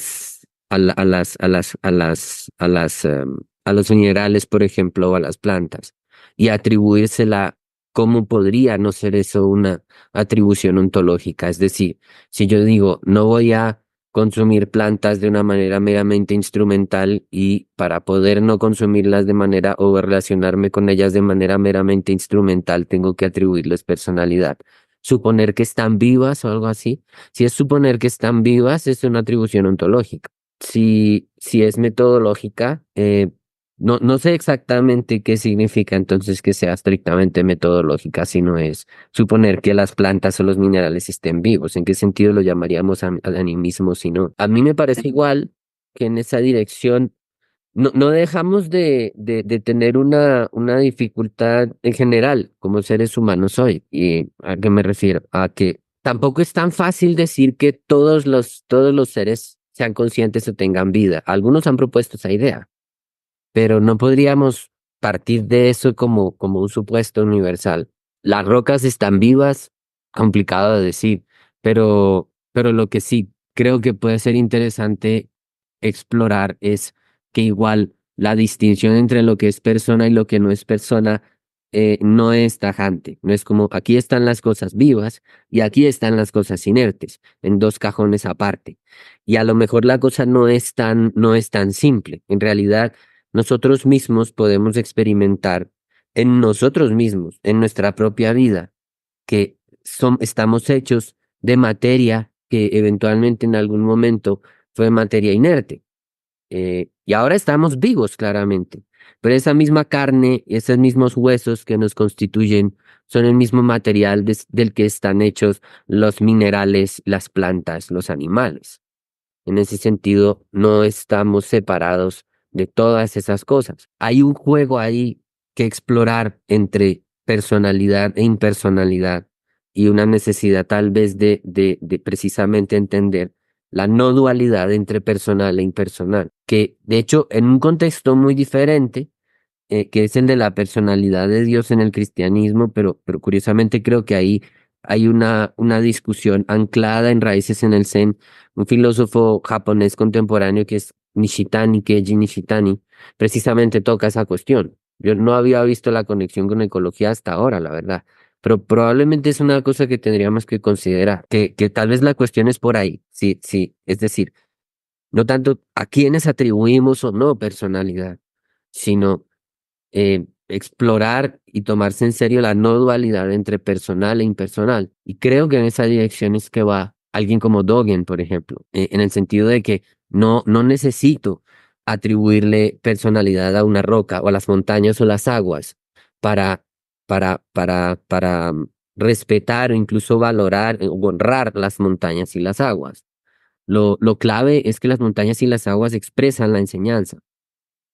los minerales, por ejemplo, o a las plantas, y atribuírsela? ¿Cómo podría no ser eso una atribución ontológica? Es decir, si yo digo, no voy a consumir plantas de una manera meramente instrumental, y para poder no consumirlas de manera o relacionarme con ellas de manera meramente instrumental, tengo que atribuirles personalidad. Suponer que están vivas o algo así. Si es suponer que están vivas, es una atribución ontológica. Si es metodológica, no sé exactamente qué significa entonces que sea estrictamente metodológica, si no es suponer que las plantas o los minerales estén vivos. ¿En qué sentido lo llamaríamos animismo si no? A mí me parece igual que en esa dirección no dejamos de tener una dificultad en general como seres humanos hoy. ¿Y a qué me refiero? A que tampoco es tan fácil decir que todos los seres sean conscientes o tengan vida. Algunos han propuesto esa idea, pero no podríamos partir de eso como un supuesto universal. Las rocas están vivas, complicado de decir, pero lo que sí creo que puede ser interesante explorar es que igual la distinción entre lo que es persona y lo que no es persona no es tajante. No es como aquí están las cosas vivas y aquí están las cosas inertes, en dos cajones aparte. Y a lo mejor la cosa no es tan simple. En realidad, nosotros mismos podemos experimentar en nosotros mismos, en nuestra propia vida, que estamos hechos de materia que eventualmente en algún momento fue materia inerte. Y ahora estamos vivos, claramente, pero esa misma carne, esos mismos huesos que nos constituyen, son el mismo material del que están hechos los minerales, las plantas, los animales. En ese sentido, no estamos separados de todas esas cosas. Hay un juego ahí que explorar entre personalidad e impersonalidad, y una necesidad tal vez de precisamente entender la no dualidad entre personal e impersonal, que de hecho en un contexto muy diferente, que es el de la personalidad de Dios en el cristianismo, pero curiosamente creo que ahí hay una discusión anclada en raíces en el Zen. Un filósofo japonés contemporáneo que es Keiji Nishitani, precisamente toca esa cuestión. Yo no había visto la conexión con ecología hasta ahora, la verdad, pero probablemente es una cosa que tendríamos que considerar, que tal vez la cuestión es por ahí. Sí, sí, es decir, no tanto a quiénes atribuimos o no personalidad, sino explorar y tomarse en serio la no dualidad entre personal e impersonal. Y creo que en esa dirección es que va alguien como Dogen, por ejemplo, en el sentido de que no necesito atribuirle personalidad a una roca o a las montañas o las aguas para, para respetar o incluso valorar o honrar las montañas y las aguas. Lo clave es que las montañas y las aguas expresan la enseñanza.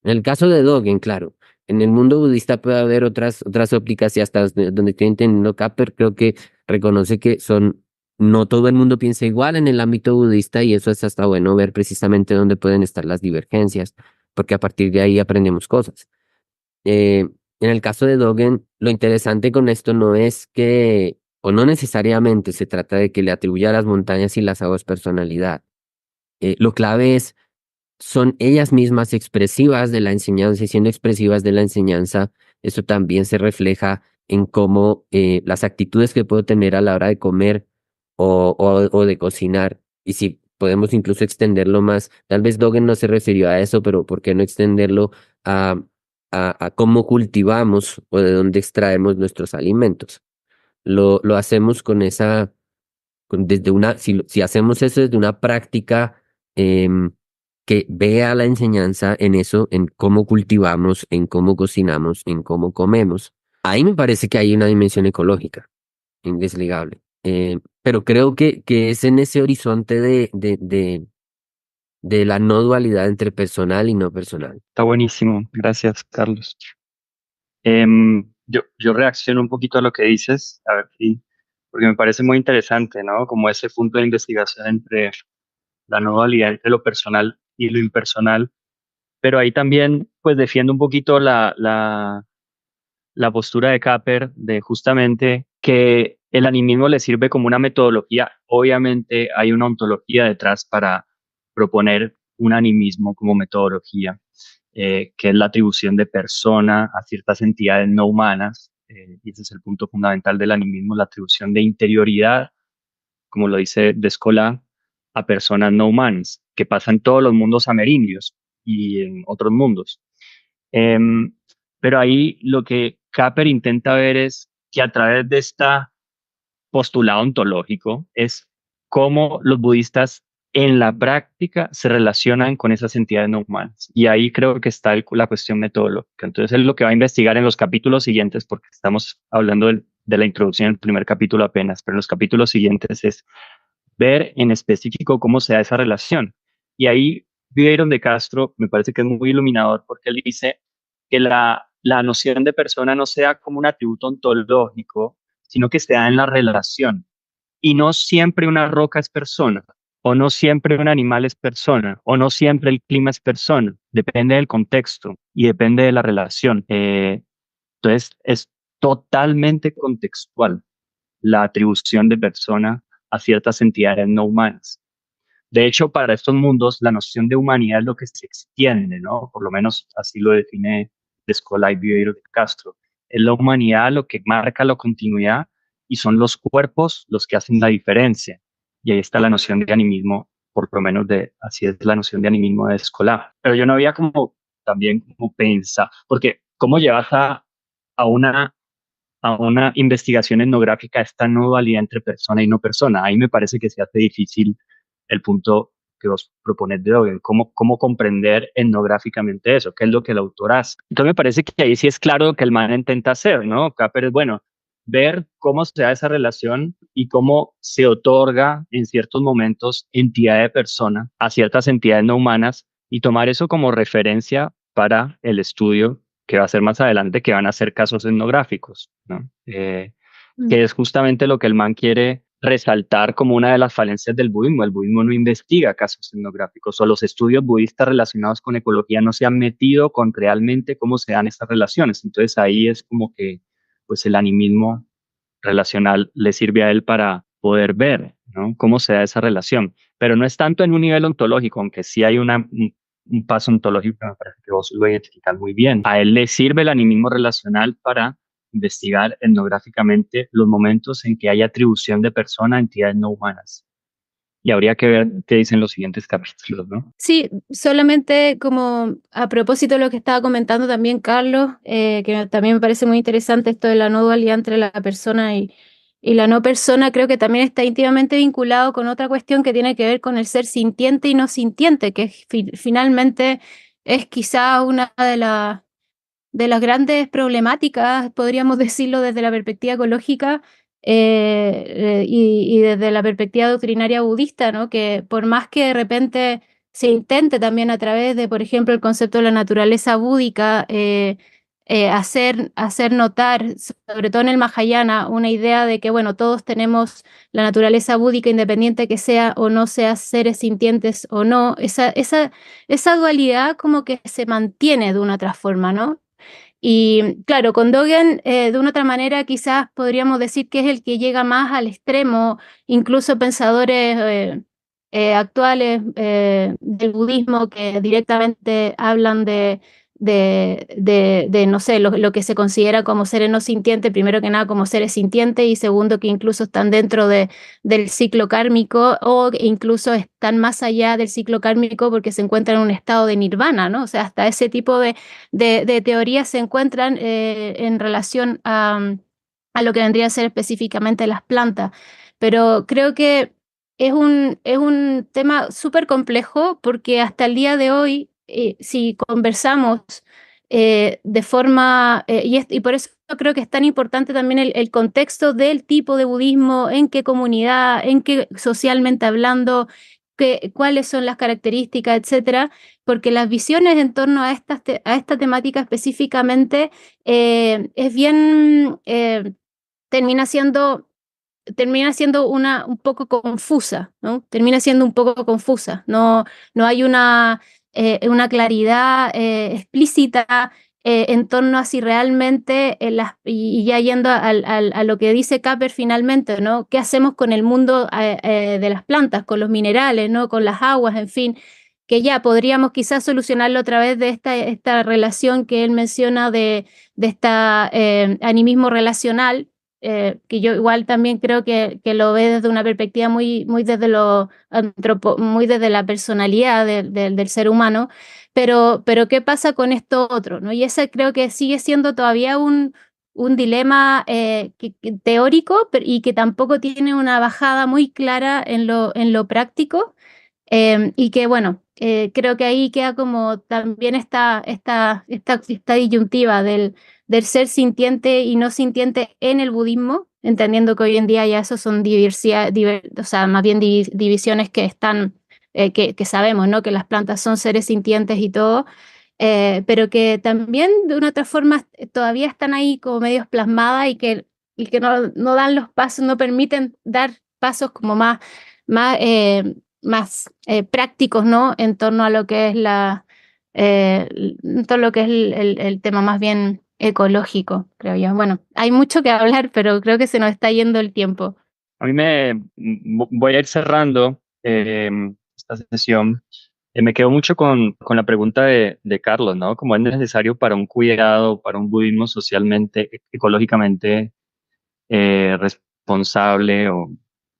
En el caso de Dogen, claro, en el mundo budista puede haber otras ópticas, y hasta donde estoy entendiendo Capper, creo que reconoce que no todo el mundo piensa igual en el ámbito budista, y eso es hasta bueno ver precisamente dónde pueden estar las divergencias, porque a partir de ahí aprendemos cosas. En el caso de Dogen, lo interesante con esto no es que, o no necesariamente se trata de que le atribuya a las montañas y las aguas personalidad. Lo clave son ellas mismas expresivas de la enseñanza, y siendo expresivas de la enseñanza, eso también se refleja en cómo las actitudes que puedo tener a la hora de comer o de cocinar. Y si podemos incluso extenderlo más, tal vez Dogen no se refirió a eso, pero ¿por qué no extenderlo a cómo cultivamos o de dónde extraemos nuestros alimentos? lo hacemos con si hacemos eso desde una práctica que vea la enseñanza en eso, en cómo cultivamos, en cómo cocinamos, en cómo comemos, ahí me parece que hay una dimensión ecológica indesligable. Pero creo que es en ese horizonte de la no dualidad entre personal y no personal. Está buenísimo. Gracias, Carlos. Yo reacciono un poquito a lo que dices, a ver si, porque me parece muy interesante, ¿no? Como ese punto de investigación entre la no dualidad entre lo personal y lo impersonal, pero ahí también, pues, defiendo un poquito la postura de Capper de justamente que el animismo le sirve como una metodología. Obviamente hay una ontología detrás para proponer un animismo como metodología, que es la atribución de persona a ciertas entidades no humanas, y ese es el punto fundamental del animismo, la atribución de interioridad, como lo dice Descola, a personas no humanas, que pasa en todos los mundos amerindios y en otros mundos. Em, pero ahí lo que Capper intenta ver es que a través de este postulado ontológico es cómo los budistas en la práctica se relacionan con esas entidades no humanas. Y ahí creo que está la cuestión metodológica. Entonces es lo que va a investigar en los capítulos siguientes, porque estamos hablando de la introducción del primer capítulo apenas, pero en los capítulos siguientes es ver en específico cómo se da esa relación. Y ahí Byron de Castro me parece que es muy iluminador porque él dice que la noción de persona no sea como un atributo ontológico, sino que se da en la relación. Y no siempre una roca es persona, o no siempre un animal es persona, o no siempre el clima es persona. Depende del contexto y depende de la relación. Entonces, es totalmente contextual la atribución de persona a ciertas entidades no humanas. De hecho, para estos mundos, la noción de humanidad es lo que se extiende, ¿no? Por lo menos así lo define Descola y Vieiro de Castro. Es la humanidad lo que marca la continuidad y son los cuerpos los que hacen la diferencia. Y ahí está la noción de animismo, por lo menos así es la noción de animismo de Descola. Pero yo no había como también como pensar, porque ¿cómo llevas a una investigación etnográfica esta no dualidad entre persona y no persona? Ahí me parece que se hace difícil el punto que vos propones de Dogen, cómo comprender etnográficamente eso, qué es lo que el autor hace. Entonces me parece que ahí sí es claro lo que el man intenta hacer, ¿no? Capper es, bueno, ver cómo se da esa relación y cómo se otorga en ciertos momentos entidad de persona a ciertas entidades no humanas y tomar eso como referencia para el estudio que va a ser más adelante, que van a ser casos etnográficos, ¿no? Que es justamente lo que el man quiere resaltar como una de las falencias del budismo. El budismo no investiga casos etnográficos o los estudios budistas relacionados con ecología no se han metido con realmente cómo se dan estas relaciones. Entonces ahí es como que pues el animismo relacional le sirve a él para poder ver, ¿no? Cómo se da esa relación. Pero no es tanto en un nivel ontológico, aunque sí hay un paso ontológico que me parece que vos lo identificas muy bien. A él le sirve el animismo relacional para investigar etnográficamente los momentos en que hay atribución de persona a entidades no humanas. Y habría que ver qué dicen los siguientes capítulos, ¿no? Sí, solamente como a propósito de lo que estaba comentando también Carlos, que también me parece muy interesante esto de la no dualidad entre la persona y la no persona, creo que también está íntimamente vinculado con otra cuestión que tiene que ver con el ser sintiente y no sintiente, que finalmente es quizá una de las grandes problemáticas, podríamos decirlo desde la perspectiva ecológica y desde la perspectiva doctrinaria budista, ¿no? Que por más que de repente se intente también a través de, por ejemplo, el concepto de la naturaleza búdica, hacer notar, sobre todo en el Mahayana, una idea de que, bueno, todos tenemos la naturaleza búdica independiente que sea o no sea seres sintientes o no, esa dualidad como que se mantiene de una otra forma, ¿no? Y claro, con Dogen, de una otra manera, quizás podríamos decir que es el que llega más al extremo, incluso pensadores actuales del budismo que directamente hablan no sé, lo que se considera como seres no sintientes, primero que nada como seres sintientes y segundo que incluso están dentro del ciclo kármico o incluso están más allá del ciclo kármico porque se encuentran en un estado de nirvana, ¿no? O sea, hasta ese tipo de teorías se encuentran en relación a lo que vendría a ser específicamente las plantas. Pero creo que es un tema súper complejo porque hasta el día de hoy, si conversamos de forma, y por eso creo que es tan importante también el contexto del tipo de budismo, en qué comunidad, en qué socialmente hablando, cuáles son las características, etcétera, porque las visiones en torno a esta temática específicamente es bien, termina siendo un poco confusa, ¿no? Termina siendo un poco confusa. No hay una claridad explícita en torno a si realmente, y ya yendo a lo que dice Capper finalmente, ¿no? ¿Qué hacemos con el mundo de las plantas, con los minerales, ¿no? Con las aguas, en fin? Que ya podríamos quizás solucionarlo a través de esta relación que él menciona de esta animismo relacional, que yo igual también creo que lo ve desde una perspectiva muy desde muy desde la personalidad del ser humano, pero ¿qué pasa con esto otro, ¿no? Y ese creo que sigue siendo todavía un dilema teórico y que tampoco tiene una bajada muy clara en lo práctico, y que bueno, creo que ahí queda como también esta disyuntiva del ser sintiente y no sintiente en el budismo, entendiendo que hoy en día ya eso son o sea, más bien divisiones que están, que sabemos, ¿no? Que las plantas son seres sintientes y todo, pero que también de una otra forma todavía están ahí como medios plasmadas y que no dan los pasos, no permiten dar pasos como más prácticos, ¿no? En torno a lo que es en todo lo que es el tema más bien ecológico, creo yo. Bueno, hay mucho que hablar, pero creo que se nos está yendo el tiempo. A mí voy a ir cerrando esta sesión. Me quedo mucho con la pregunta de Carlos, ¿no? Como es necesario para un cuidado, para un budismo socialmente, ecológicamente responsable o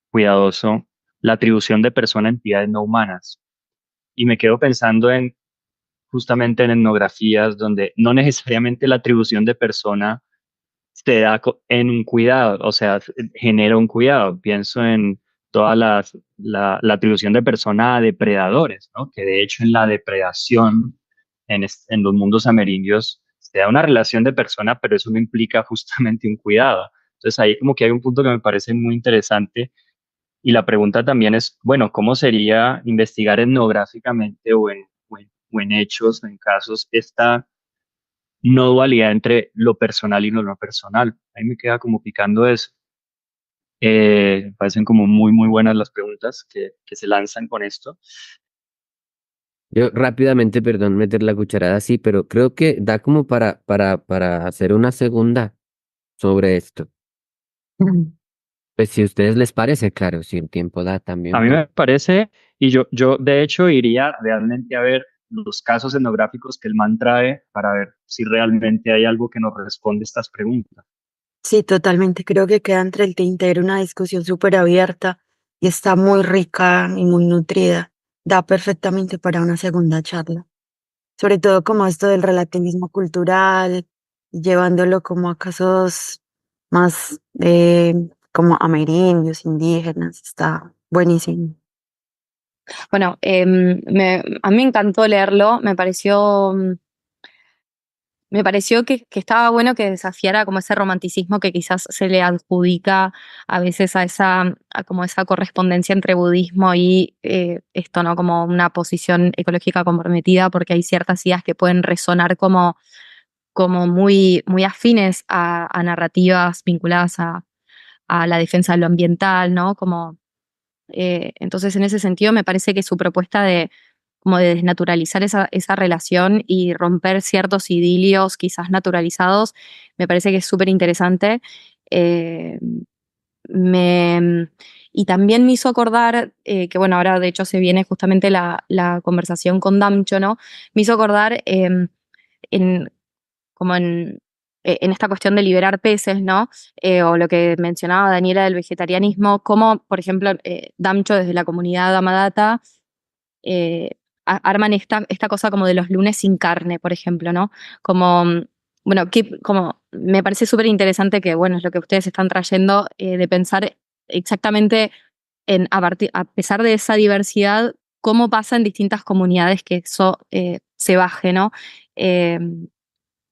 cuidadoso, la atribución de persona a entidades no humanas. Y me quedo pensando justamente en etnografías donde no necesariamente la atribución de persona se da en un cuidado, o sea, genera un cuidado. Pienso en toda la atribución de persona a depredadores, ¿no? Que de hecho en la depredación, en los mundos amerindios, se da una relación de persona, pero eso no implica justamente un cuidado. Entonces ahí como que hay un punto que me parece muy interesante y la pregunta también es, bueno, ¿cómo sería investigar etnográficamente o en hechos, en casos, esta no dualidad entre lo personal y lo no personal? Ahí me queda como picando eso. Me parecen como muy buenas las preguntas que se lanzan con esto. Yo rápidamente, perdón, meter la cucharada así, pero creo que da como para hacer una segunda sobre esto. Pues si a ustedes les parece, claro, si el tiempo da A también, mí pues. me parece, y yo de hecho iría realmente a ver los casos etnográficos que el man trae para ver si realmente hay algo que nos responde estas preguntas. Sí, totalmente. Creo que queda entre el tintero una discusión súper abierta y está muy rica y muy nutrida. Da perfectamente para una segunda charla. Sobre todo como esto del relativismo cultural, llevándolo como a casos más como amerindios, indígenas. Está buenísimo. Bueno, a mí me encantó leerlo, me pareció que estaba bueno que desafiara como ese romanticismo que quizás se le adjudica a veces a como esa correspondencia entre budismo y esto, ¿no? Como una posición ecológica comprometida, porque hay ciertas ideas que pueden resonar como muy afines a narrativas vinculadas a la defensa de lo ambiental, ¿no? Entonces, en ese sentido, me parece que su propuesta como de desnaturalizar esa relación y romper ciertos idilios quizás naturalizados, me parece que es súper interesante. Eh, y también me hizo acordar, que bueno, ahora de hecho se viene justamente la conversación con Damcho, ¿no? Me hizo acordar en, como en esta cuestión de liberar peces, ¿no? O lo que mencionaba Daniela del vegetarianismo, como, por ejemplo, Damcho desde la comunidad Amadata arman esta cosa como de los lunes sin carne, por ejemplo, ¿no? Como bueno, como me parece súper interesante que, bueno, es lo que ustedes están trayendo, de pensar exactamente a pesar de esa diversidad, cómo pasa en distintas comunidades que eso se baje, ¿no?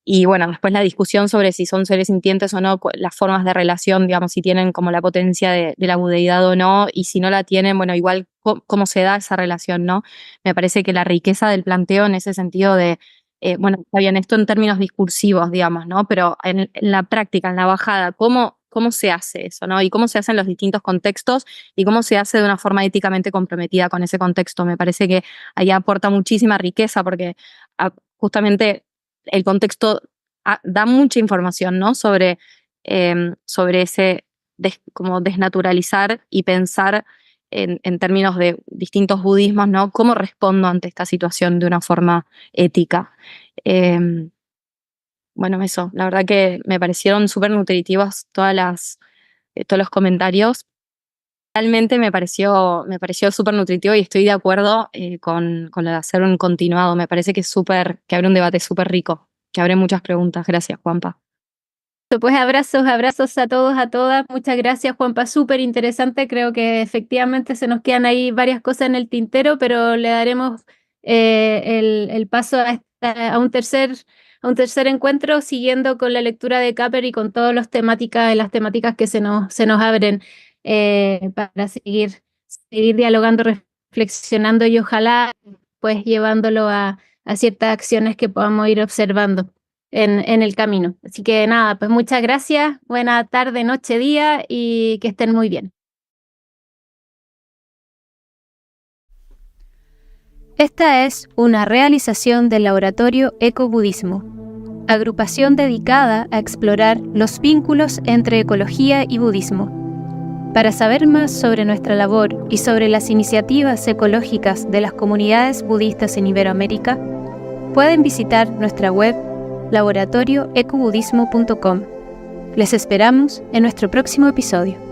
Y bueno, después la discusión sobre si son seres sintientes o no, las formas de relación, digamos, si tienen como la potencia de la budeidad o no, y si no la tienen, bueno, igual cómo se da esa relación, ¿no? Me parece que la riqueza del planteo en ese sentido de, bueno, está bien, esto en términos discursivos, digamos, ¿no? Pero en la práctica, en la bajada, ¿cómo se hace eso, ¿no? Y cómo se hace en los distintos contextos y cómo se hace de una forma éticamente comprometida con ese contexto. Me parece que ahí aporta muchísima riqueza porque justamente el contexto da mucha información, ¿no? Sobre ese como desnaturalizar y pensar en términos de distintos budismos, ¿no? ¿Cómo respondo ante esta situación de una forma ética? Bueno, eso, la verdad que me parecieron súper nutritivos todos los comentarios. Realmente me pareció súper nutritivo y estoy de acuerdo con lo de hacer un continuado. Me parece que abre un debate súper rico, que abre muchas preguntas. Gracias, Juanpa. Pues abrazos a todos, a todas. Muchas gracias, Juanpa. Súper interesante. Creo que efectivamente se nos quedan ahí varias cosas en el tintero, pero le daremos el paso a un tercer encuentro, siguiendo con la lectura de Capper y con todas las temáticas que se nos abren para seguir dialogando, reflexionando y ojalá pues llevándolo a ciertas acciones que podamos ir observando en el camino. Así que nada, pues muchas gracias, buena tarde, noche, día y que estén muy bien. Esta es una realización del Laboratorio Ecobudismo, agrupación dedicada a explorar los vínculos entre ecología y budismo. Para saber más sobre nuestra labor y sobre las iniciativas ecológicas de las comunidades budistas en Iberoamérica, pueden visitar nuestra web laboratorioecobudismo.com. Les esperamos en nuestro próximo episodio.